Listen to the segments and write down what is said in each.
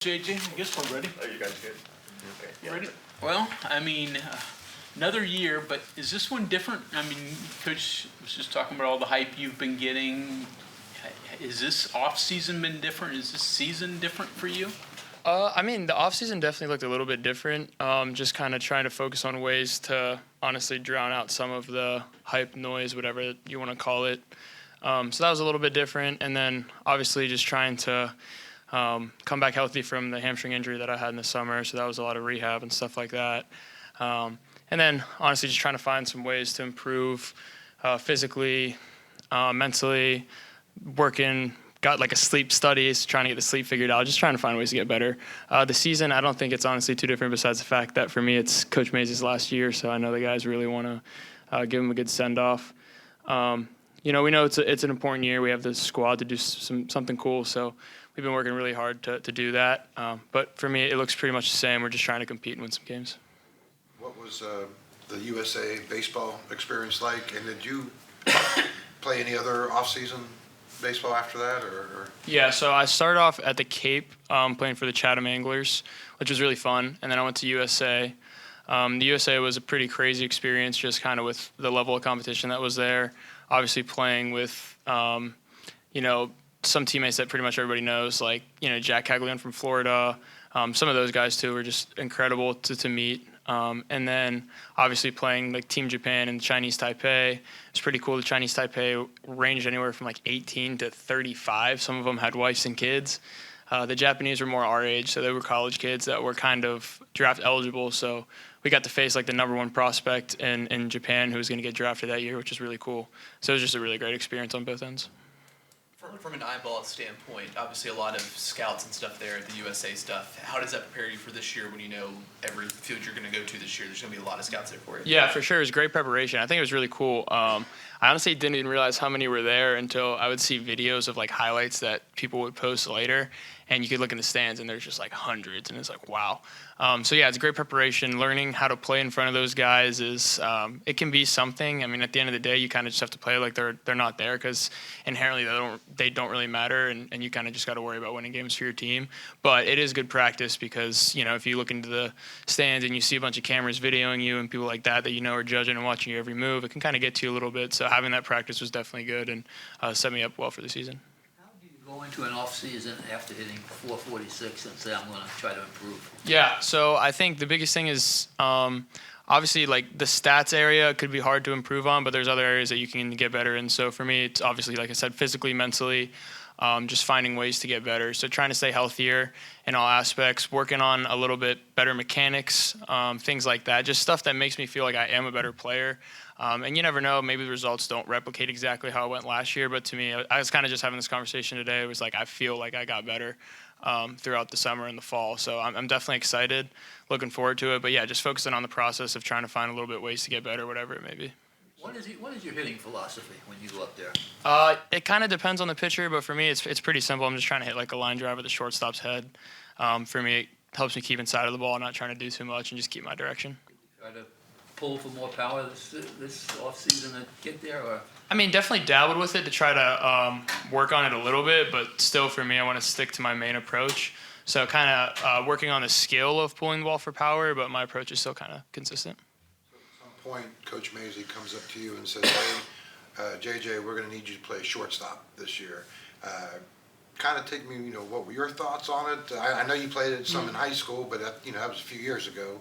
JJ, I guess we're ready. Oh, you guys good? Okay. Yeah. Ready? Well, I mean, another year, but is this one different? I mean, Coach was just talking about all the hype you've been getting. Is this off-season been different? Is this season different for you? I mean, the offseason definitely looked a little bit different. Just kind of trying to focus on ways to honestly drown out some of the hype noise, whatever you want to call it. So that was a little bit different. And then obviously just trying to come back healthy from the hamstring injury that I had in the summer. So that was a lot of rehab and stuff like that. And then honestly just trying to find some ways to improve physically, mentally, working. Got like a sleep studies, trying to get the sleep figured out, just trying to find ways to get better. The season, I don't think it's honestly too different besides the fact that for me it's Coach Mays' last year, so I know the guys really want to give him a good send-off. We know it's an important year. We have the squad to do something cool, so we've been working really hard to do that. But for me, it looks pretty much the same. We're just trying to compete and win some games. What was the USA baseball experience like, and did you play any other off-season baseball after that, or? Yeah, so I started off at the Cape playing for the Chatham Anglers, which was really fun, and then I went to USA. The USA was a pretty crazy experience, just kind of with the level of competition that was there. Obviously playing with, some teammates that pretty much everybody knows, like, Jack Caglione from Florida. Some of those guys, too, were just incredible to meet. And then obviously playing like Team Japan and Chinese Taipei. It's pretty cool. The Chinese Taipei ranged anywhere from like 18 to 35. Some of them had wives and kids. The Japanese were more our age, so they were college kids that were kind of draft eligible. So we got to face like the number one prospect in Japan who was going to get drafted that year, which is really cool. So it was just a really great experience on both ends. From an eyeball standpoint, obviously a lot of scouts and stuff there at the USA stuff. How does that prepare you for this year when you know every field you're going to go to this year, there's going to be a lot of scouts there for you? Yeah, for sure. It was great preparation. I think it was really cool. I honestly didn't even realize how many were there until I would see videos of like highlights that people would post later, and you could look in the stands and there's just like hundreds, and it's like, wow. So yeah, it's great preparation. Learning how to play in front of those guys is, it can be something. I mean, at the end of the day, you kind of just have to play like they're not there, because inherently they don't really matter, and you kind of just got to worry about winning games for your team. But it is good practice because, if you look into the stands and you see a bunch of cameras videoing you and people like that are judging and watching your every move, it can kind of get to you a little bit. So having that practice was definitely good and set me up well for the season. Go into an off season after hitting 446 and say, I'm going to try to improve? Yeah, so I think the biggest thing is obviously like the stats area could be hard to improve on, but there's other areas that you can get better in. So for me, it's obviously, like I said, physically, mentally, just finding ways to get better. So trying to stay healthier in all aspects, working on a little bit better mechanics, things like that, just stuff that makes me feel like I am a better player. And you never know, maybe the results don't replicate exactly how it went last year, but to me, I was kind of just having this conversation today. It was like I feel like I got better throughout the summer and the fall. So I'm definitely excited, looking forward to it. But yeah, just focusing on the process of trying to find a little bit ways to get better, whatever it may be. What is your hitting philosophy when you go up there? It kind of depends on the pitcher, but for me, it's pretty simple. I'm just trying to hit like a line drive at the shortstop's head. For me, it helps me keep inside of the ball, not trying to do too much, and just keep my direction. Try to pull for more power this off season to get there, or? I mean, definitely dabbled with it to try to work on it a little bit, but still for me, I want to stick to my main approach. So kind of working on the skill of pulling the ball for power, but my approach is still kind of consistent. Point, Coach Mays comes up to you and says, hey, JJ, we're going to need you to play shortstop this year. Kind of take me, what were your thoughts on it? I know you played it some in high school, but that was a few years ago.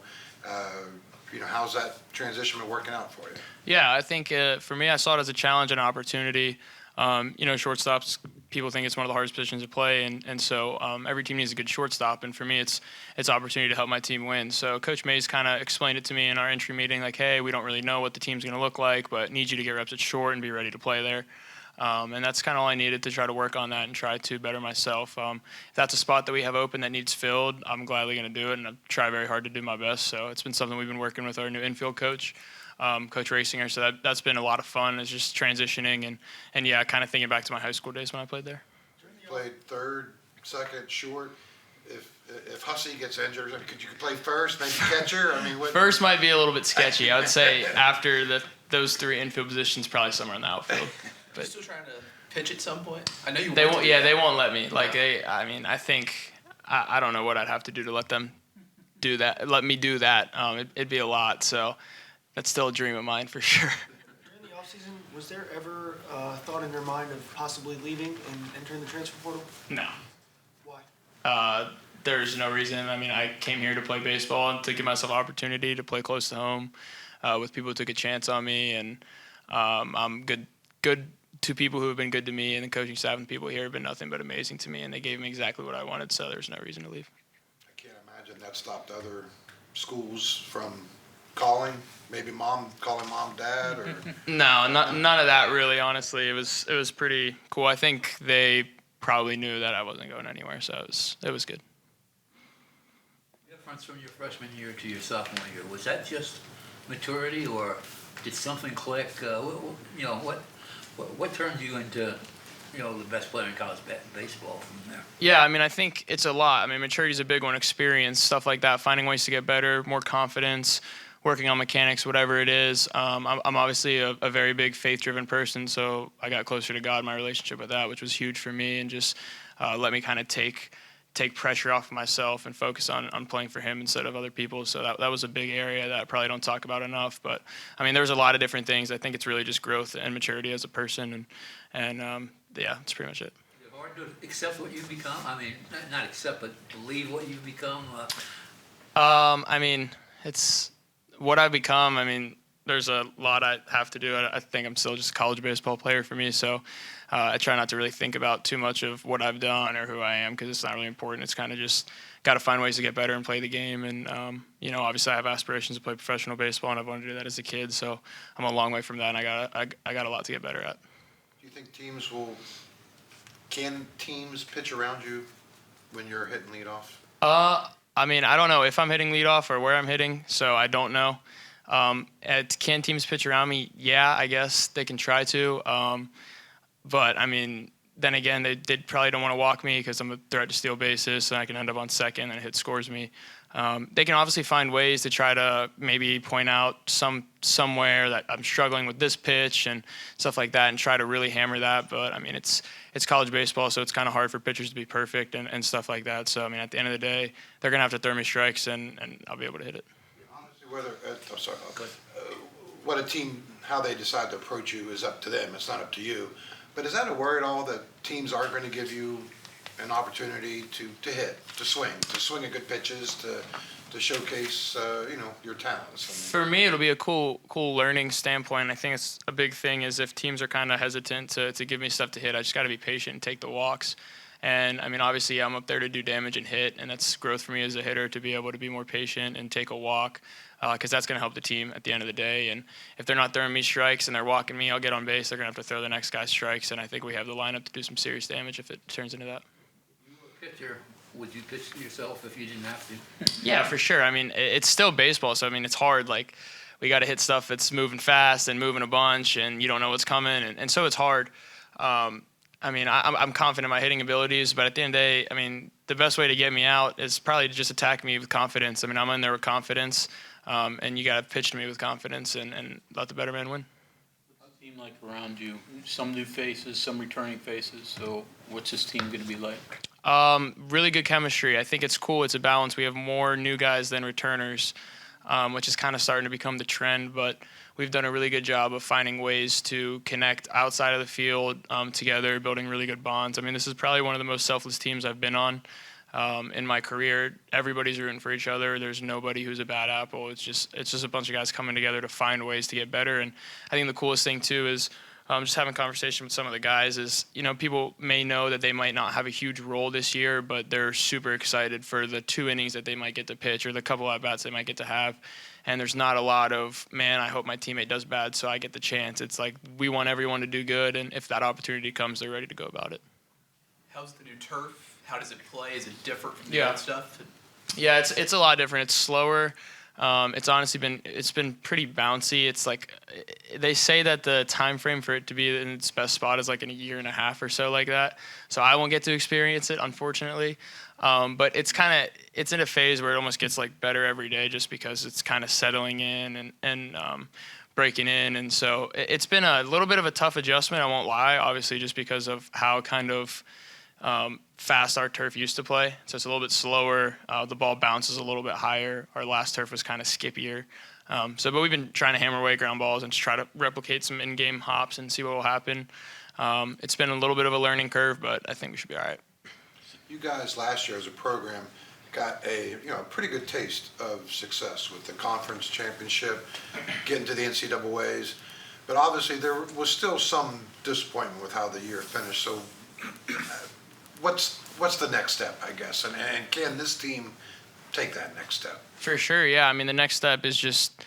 How's that transition been working out for you? Yeah, I think for me, I saw it as a challenge and an opportunity. Shortstops, people think it's one of the hardest positions to play, and so every team needs a good shortstop, and for me, it's opportunity to help my team win. So Coach Mays kind of explained it to me in our entry meeting, like, hey, we don't really know what the team's going to look like, but need you to get reps at short and be ready to play there. And that's kind of all I needed to try to work on that and try to better myself. If that's a spot that we have open that needs filled, I'm gladly going to do it, and I try very hard to do my best. So it's been something we've been working with our new infield coach, Coach Rasinger. So that's been a lot of fun. It's just transitioning and yeah, kind of thinking back to my high school days when I played there. Played third, second, short. If Hussey gets injured, could you play first, maybe catcher? First might be a little bit sketchy. I would say after those three infield positions, probably somewhere in the outfield. But still trying to pitch at some point? I know you. They won't. Yeah, they won't let me. Like I think I don't know what I'd have to do to let them do that. Let me do that. It'd be a lot. So that's still a dream of mine for sure. During the offseason, was there ever thought in your mind of possibly leaving and entering the transfer portal? No. Why? There's no reason. I mean, I came here to play baseball and to give myself opportunity to play close to home with people who took a chance on me. And I'm good to people who have been good to me, and the coaching staff and people here have been nothing but amazing to me, and they gave me exactly what I wanted, so there's no reason to leave. I can't imagine that stopped other schools from calling, maybe calling mom, dad, or No, none of that really, honestly. It was pretty cool. I think they probably knew that I wasn't going anywhere, so it was good. Difference from your freshman year to your sophomore year, was that just maturity, or did something click? What turned you into, the best player in college baseball from there? Yeah, I mean, I think it's a lot. I mean, maturity is a big one, experience, stuff like that, finding ways to get better, more confidence, working on mechanics, whatever it is. I'm obviously a very big faith-driven person, so I got closer to God, my relationship with that, which was huge for me, and just let me kind of take pressure off of myself and focus on playing for him instead of other people. So that was a big area that I probably don't talk about enough. But, I mean, there was a lot of different things. I think it's really just growth and maturity as a person, and yeah, that's pretty much it. Is it hard to accept what you've become? I mean, not accept, but believe what you've become? I mean, it's what I've become. I mean, there's a lot I have to do. I think I'm still just a college baseball player for me, so I try not to really think about too much of what I've done or who I am, because it's not really important. It's kind of just got to find ways to get better and play the game. And, obviously I have aspirations to play professional baseball, and I've wanted to do that as a kid, so I'm a long way from that, and I got a lot to get better at. do you think can teams pitch around you when you're hitting leadoff? I mean, I don't know if I'm hitting leadoff or where I'm hitting, so I don't know. Can teams pitch around me? Yeah, I guess they can try to. But, I mean, then again, they probably don't want to walk me because I'm a threat to steal bases, and I can end up on second and a hit scores me. They can obviously find ways to try to maybe point out somewhere that I'm struggling with this pitch and stuff like that, and try to really hammer that. But, I mean, it's college baseball, so it's kind of hard for pitchers to be perfect and stuff like that. So, I mean, at the end of the day, they're going to have to throw me strikes, and I'll be able to hit it. Honestly, what a team, how they decide to approach you is up to them. It's not up to you. But is that a worry at all that teams aren't going to give you an opportunity to hit, to swing at good pitches, to showcase, your talents? For me, it'll be a cool learning standpoint. I think it's a big thing is if teams are kind of hesitant to give me stuff to hit, I just got to be patient and take the walks. And, I mean, obviously I'm up there to do damage and hit, and that's growth for me as a hitter to be able to be more patient and take a walk, because that's going to help the team at the end of the day. And if they're not throwing me strikes and they're walking me, I'll get on base. They're going to have to throw the next guy strikes, and I think we have the lineup to do some serious damage if it turns into that. You were a pitcher. Would you pitch to yourself if you didn't have to? Yeah, for sure. I mean, it's still baseball, so, I mean, it's hard. Like, we got to hit stuff that's moving fast and moving a bunch, and you don't know what's coming, and so it's hard. I mean, I'm confident in my hitting abilities, but at the end of the day, I mean, the best way to get me out is probably to just attack me with confidence. I mean, I'm in there with confidence, and you got to pitch to me with confidence and let the better man win. A team like around you, some new faces, some returning faces. So what's this team going to be like? Really good chemistry. I think it's cool. It's a balance. We have more new guys than returners, which is kind of starting to become the trend, but we've done a really good job of finding ways to connect outside of the field together, building really good bonds. I mean, this is probably one of the most selfless teams I've been on in my career. Everybody's rooting for each other. There's nobody who's a bad apple. It's just a bunch of guys coming together to find ways to get better. And I think the coolest thing, too, is just having conversation with some of the guys is, people may know that they might not have a huge role this year, but they're super excited for the 2 innings that they might get to pitch or the couple at-bats they might get to have. And there's not a lot of, man, I hope my teammate does bad so I get the chance. It's like we want everyone to do good, and if that opportunity comes, they're ready to go about it. How's the new turf? How does it play? Is it different from the old stuff? Yeah, it's a lot different. It's slower. It's honestly been pretty bouncy. It's like they say that the time frame for it to be in its best spot is like in a year and a half or so, like that. So I won't get to experience it, unfortunately. But it's in a phase where it almost gets like better every day, just because it's kind of settling in and breaking in. And so it's been a little bit of a tough adjustment. I won't lie, obviously, just because of how kind of fast our turf used to play. So it's a little bit slower. The ball bounces a little bit higher. Our last turf was kind of skippier. But we've been trying to hammer away ground balls and just try to replicate some in-game hops and see what will happen. It's been a little bit of a learning curve, but I think we should be all right. You guys last year as a program got a pretty good taste of success with the conference championship, getting to the NCAAs, but obviously there was still some disappointment with how the year finished. So what's the next step, I guess, and can this team take that next step? For sure, yeah. I mean, the next step is just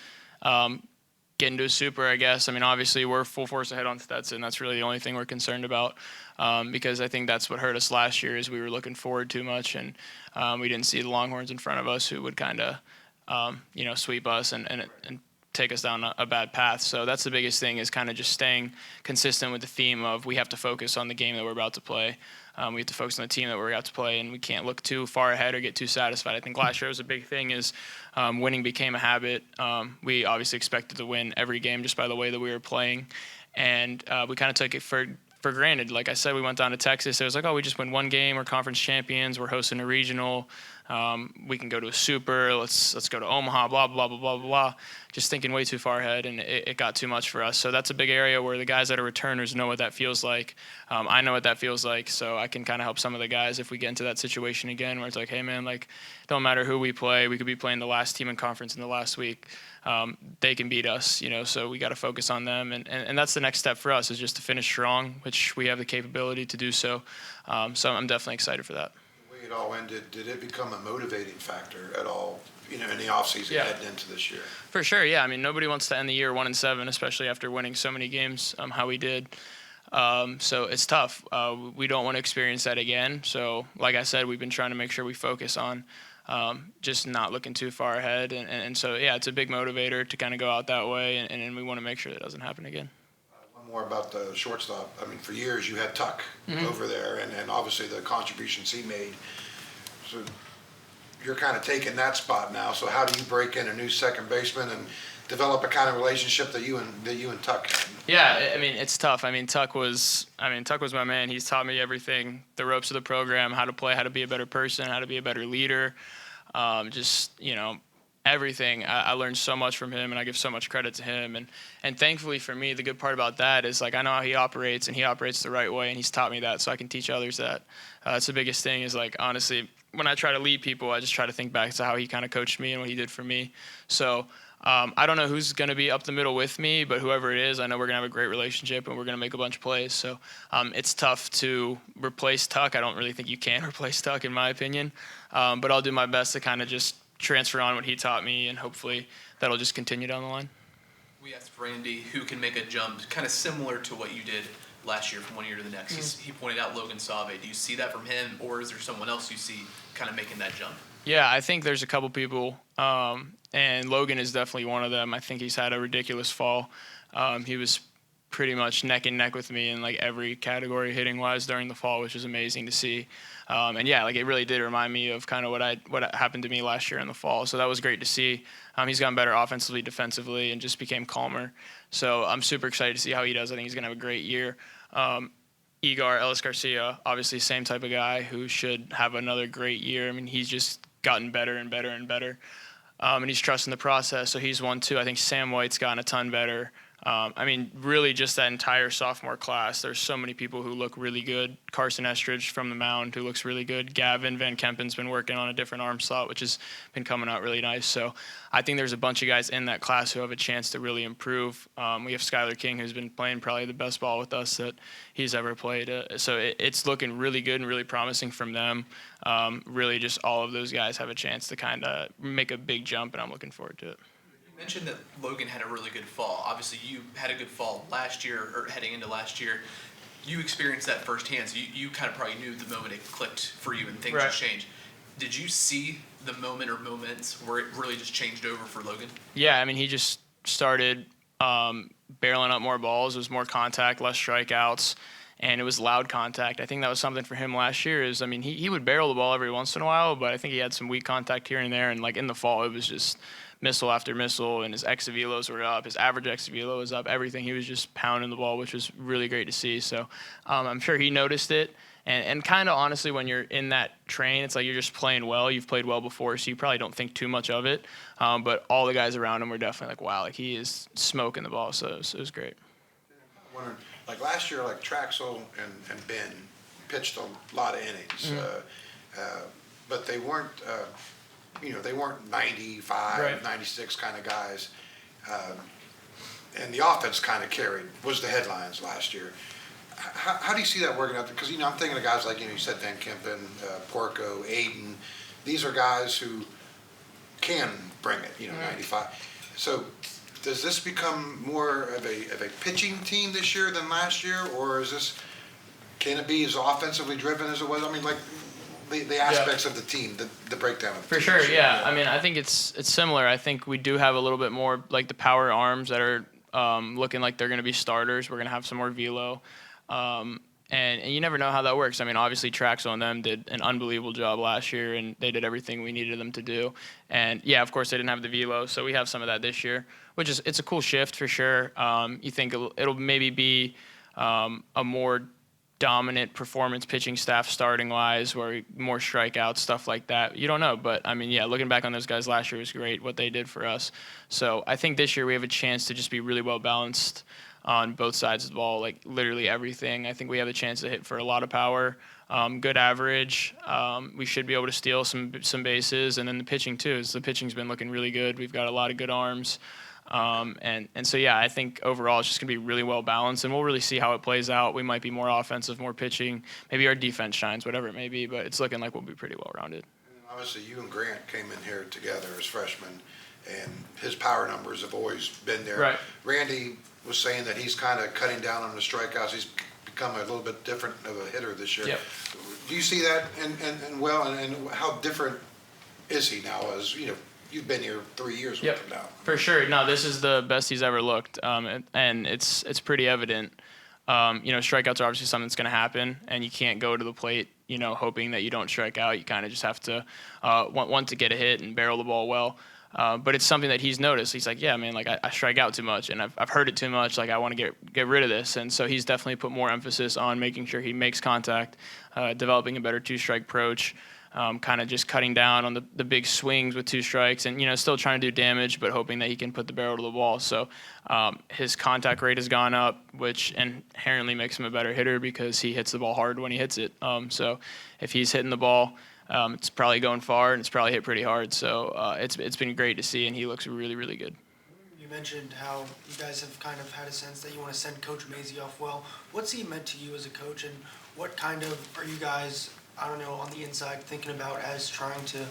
getting to a super, I guess. I mean, obviously, we're full force ahead on Stetson. That's really the only thing we're concerned about, because I think that's what hurt us last year is we were looking forward too much, and we didn't see the Longhorns in front of us who would kind of, sweep us and take us down a bad path. So that's the biggest thing is kind of just staying consistent with the theme of we have to focus on the game that we're about to play. We have to focus on the team that we're about to play, and we can't look too far ahead or get too satisfied. I think last year was a big thing is winning became a habit. We obviously expected to win every game just by the way that we were playing, and we kind of took it for granted. Like I said, we went down to Texas. It was like, oh, we just win one game. We're conference champions. We're hosting a regional. We can go to a super. Let's go to Omaha. Blah blah blah blah blah. Just thinking way too far ahead, and it got too much for us. So that's a big area where the guys that are returners know what that feels like. I know what that feels like, so I can kind of help some of the guys if we get into that situation again, where it's like, hey man, like don't matter who we play. We could be playing the last team in conference in the last week. They can beat us, so we got to focus on them, and that's the next step for us is just to finish strong, which we have the capability to do so. So I'm definitely excited for that. The way it all ended, did it become a motivating factor at all, in the offseason heading into this year? For sure, yeah. I mean, nobody wants to end the year 1-7, especially after winning so many games how we did. So it's tough. We don't want to experience that again. So like I said, we've been trying to make sure we focus on just not looking too far ahead. And so, yeah, it's a big motivator to kind of go out that way, and we want to make sure that doesn't happen again. One more about the shortstop. I mean, for years you had Tuck over there, and obviously the contributions he made. So you're kind of taking that spot now. So how do you break in a new second baseman and develop a kind of relationship that you and Tuck had? Yeah, I mean, it's tough. Tuck was my man. He's taught me everything, the ropes of the program, how to play, how to be a better person, how to be a better leader. Everything. I learned so much from him, and I give so much credit to him. And thankfully for me, the good part about that is, like, I know how he operates, and he operates the right way, and he's taught me that, so I can teach others that. That's the biggest thing is, like, honestly, when I try to lead people, I just try to think back to how he kind of coached me and what he did for me. So I don't know who's going to be up the middle with me, but whoever it is, I know we're going to have a great relationship and we're going to make a bunch of plays. So it's tough to replace Tuck. I don't really think you can replace Tuck, in my opinion. But I'll do my best to kind of just transfer on what he taught me, and hopefully that'll just continue down the line. We asked Randy who can make a jump kind of similar to what you did last year from one year to the next. He pointed out Logan Save. Do you see that from him, or is there someone else you see kind of making that jump? Yeah, I think there's a couple people, and Logan is definitely one of them. I think he's had a ridiculous fall. He was pretty much neck and neck with me in like every category hitting wise during the fall, which is amazing to see. And yeah, like it really did remind me of kind of what happened to me last year in the fall. So that was great to see. He's gotten better offensively, defensively, and just became calmer. So I'm super excited to see how he does. I think he's going to have a great year. Igor Ellis Garcia, obviously same type of guy who should have another great year. I mean, he's just gotten better and better and better. And he's trusting the process, so he's one too. I think Sam White's gotten a ton better. Really just that entire sophomore class. There's so many people who look really good. Carson Estridge from the mound who looks really good. Gavin Van Kempen's been working on a different arm slot, which has been coming out really nice. So I think there's a bunch of guys in that class who have a chance to really improve. We have Skylar King, who's been playing probably the best ball with us that he's ever played. So it's looking really good and really promising from them. Really just all of those guys have a chance to kind of make a big jump, and I'm looking forward to it. You mentioned that Logan had a really good fall. Obviously, you had a good fall last year, or heading into last year. You experienced that firsthand, so you kind of probably knew the moment it clicked for you and things Right. just changed. Did you see the moment or moments where it really just changed over for Logan? Yeah, he just started barreling up more balls. It was more contact, less strikeouts, and it was loud contact. I think that was something for him last year is, he would barrel the ball every once in a while, but I think he had some weak contact here and there, and like in the fall, it was just missile after missile, and his ex-velos were up. His average ex-velo was up. Everything. He was just pounding the ball, which was really great to see. So I'm sure he noticed it, And kind of honestly, when you're in that train, it's like you're just playing well. You've played well before, so you probably don't think too much of it. But all the guys around him were definitely like, wow, like he is smoking the ball. So it was great. Wondering, like last year, like Traxel and Ben pitched a lot of innings, but they weren't, they weren't 95, Right. 96 kind of guys. And the offense kind of was the headlines last year. How do you see that working out? Because, I'm thinking of guys like, you said Van Kempen, Porco, Aiden. These are guys who can bring it, 95. So does this become more of a pitching team this year than last year? Or can it be as offensively driven as it was? I mean, like the aspects of the team, the breakdown of the For team sure, this year. yeah. I mean, I think it's similar. I think we do have a little bit more like the power arms that are looking like they're going to be starters. We're going to have some more velo. And you never know how that works. I mean, obviously Traxel and them did an unbelievable job last year, and they did everything we needed them to do. And yeah, of course they didn't have the velo, so we have some of that this year, it's a cool shift for sure. You think it'll maybe be a more dominant performance pitching staff starting wise, where more strikeouts, stuff like that. You don't know, but I mean, yeah, looking back on those guys last year was great what they did for us. So I think this year we have a chance to just be really well balanced on both sides of the ball, like literally everything. I think we have a chance to hit for a lot of power, good average. We should be able to steal some bases, and then the pitching too. The pitching's been looking really good. We've got a lot of good arms. And so, yeah, I think overall it's just going to be really well balanced, and we'll really see how it plays out. We might be more offensive, more pitching. Maybe our defense shines, whatever it may be, but it's looking like we'll be pretty well-rounded. Obviously, you and Grant came in here together as freshmen, and his power numbers have always been there. Right. Randy was saying that he's kind of cutting down on the strikeouts. He's become a little bit different of a hitter this year. Yep. Do you see that? And how different is he now? As you've been here 3 years with him now. For sure. No, this is the best he's ever looked, and it's pretty evident. Strikeouts are obviously something that's going to happen, and you can't go to the plate, hoping that you don't strike out. You kind of just have to want to get a hit and barrel the ball well. But it's something that he's noticed. He's like, yeah, man, like I strike out too much, and I've heard it too much. Like I want to get rid of this, and so he's definitely put more emphasis on making sure he makes contact, developing a better two-strike approach. Kind of just cutting down on the big swings with 2 strikes, and still trying to do damage, but hoping that he can put the barrel to the ball. So his contact rate has gone up, which inherently makes him a better hitter because he hits the ball hard when he hits it. So if he's hitting the ball, it's probably going far, and it's probably hit pretty hard. So it's been great to see, and he looks really, really good. You mentioned how you guys have kind of had a sense that you want to send Coach Mazey off well. What's he meant to you as a coach, and what kind of are you guys, I don't know, on the inside thinking about as trying to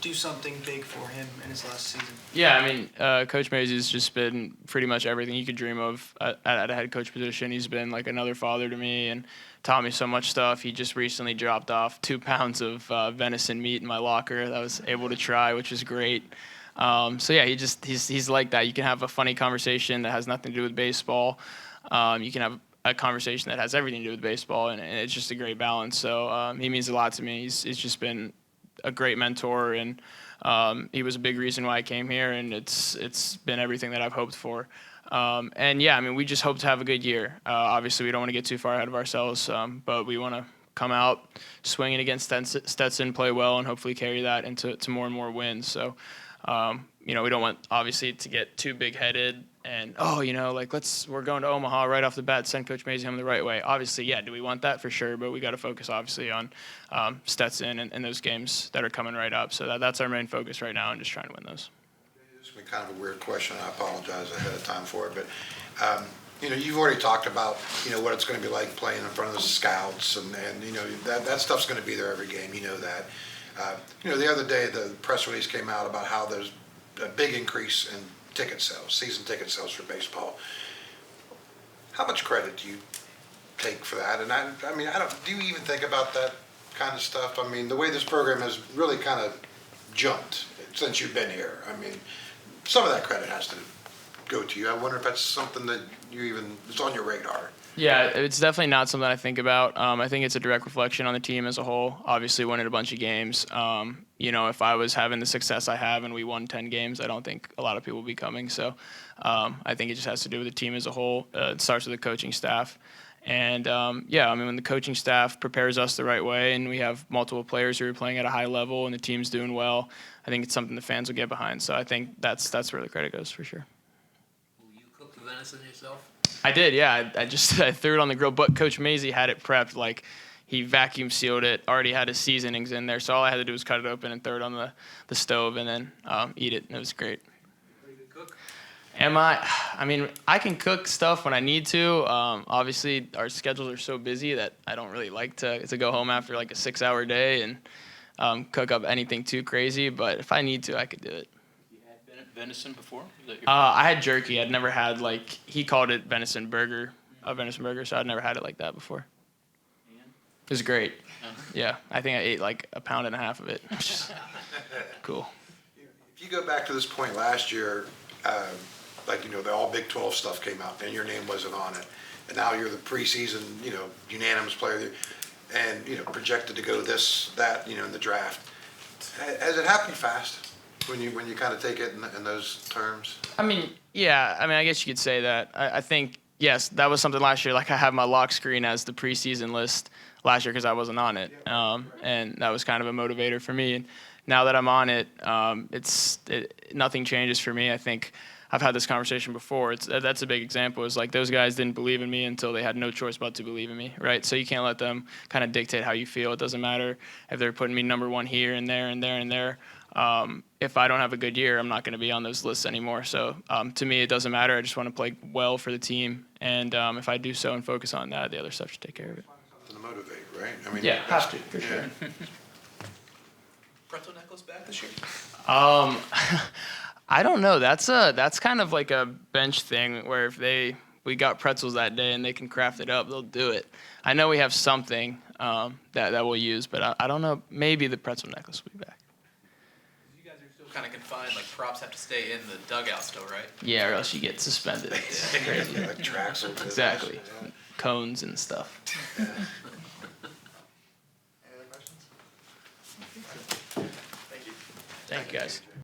do something big for him in his last season? Yeah, I mean, Coach Mazey's just been pretty much everything you could dream of at a head coach position. He's been like another father to me and taught me so much stuff. He just recently dropped off 2 pounds of venison meat in my locker that I was able to try, which is great. So yeah, he's like that. You can have a funny conversation that has nothing to do with baseball. You can have a conversation that has everything to do with baseball, and it's just a great balance. So he means a lot to me. He's just been a great mentor, and he was a big reason why I came here, and it's been everything that I've hoped for. And yeah, I mean, we just hope to have a good year. Obviously, we don't want to get too far ahead of ourselves, but we want to come out swinging against Stetson, play well, and hopefully carry that into more and more wins. So, we don't want obviously to get too big-headed and we're going to Omaha right off the bat, send Coach Mazey home the right way. Obviously, yeah, do we want that? For sure, but we got to focus obviously on Stetson and those games that are coming right up. So that's our main focus right now, and just trying to win those. This has been kind of a weird question. I apologize ahead of time for it, but you've already talked about what it's going to be like playing in front of the scouts, and that stuff's going to be there every game. You know that. The other day the press release came out about how there's a big increase in ticket sales, season ticket sales for baseball. How much credit do you take for that? And I mean, do you even think about that kind of stuff? I mean, the way this program has really kind of jumped since you've been here. I mean, some of that credit has to go to you. I wonder if that's something that it's on your radar. Yeah, it's definitely not something I think about. I think it's a direct reflection on the team as a whole. Obviously, winning a bunch of games. If I was having the success I have and we won 10 games, I don't think a lot of people would be coming. So I think it just has to do with the team as a whole. It starts with the coaching staff. And yeah, I mean, when the coaching staff prepares us the right way, and we have multiple players who are playing at a high level, and the team's doing well, I think it's something the fans will get behind. So I think that's where the credit goes for sure. Will you cook the venison yourself? I did, yeah. I just I threw it on the grill, but Coach Maisie had it prepped. Like, he vacuum sealed it, already had his seasonings in there. So all I had to do was cut it open and throw it on the stove, and then eat it. And it was great. Pretty good cook. Am I? I mean, I can cook stuff when I need to. Obviously, our schedules are so busy that I don't really like to go home after like a 6-hour day and cook up anything too crazy. But if I need to, I could do it. You had venison before? Was that your I had jerky. I'd never had, like, he called it venison burger, so I'd never had it like that before. It was great. Yeah, I think I ate like a pound and a half of it. Cool. If you go back to this point last year, like, the all Big 12 stuff came out and your name wasn't on it. And now you're the preseason, unanimous player and, projected to go this, that, in the draft. Has it happened fast when you kind of take it in those terms? I mean, yeah, I guess you could say that. I think, yes, that was something last year. Like, I have my lock screen as the preseason list last year because I wasn't on it. And that was kind of a motivator for me. And now that I'm on it, nothing changes for me. I think I've had this conversation before. That's a big example. Is like those guys didn't believe in me until they had no choice but to believe in me, right? So you can't let them kind of dictate how you feel. It doesn't matter if they're putting me number one here and there and there and there. If I don't have a good year, I'm not going to be on those lists anymore. So to me, it doesn't matter. I just want to play well for the team. And if I do so and focus on that, the other stuff should take care of it. To motivate, right? I mean, Yeah, have to, for sure. Pretzel necklace back this year? I don't know. That's kind of like a bench thing where if we got pretzels that day and they can craft it up, they'll do it. I know we have something that we'll use, but I don't know. Maybe the pretzel necklace will be back. You guys are still kind of confined. Like props have to stay in the dugout still, right? Yeah, or else you get suspended. It's crazy. like tracks or business. Exactly. Yeah. Cones and stuff. Any other questions? Thank you, guys.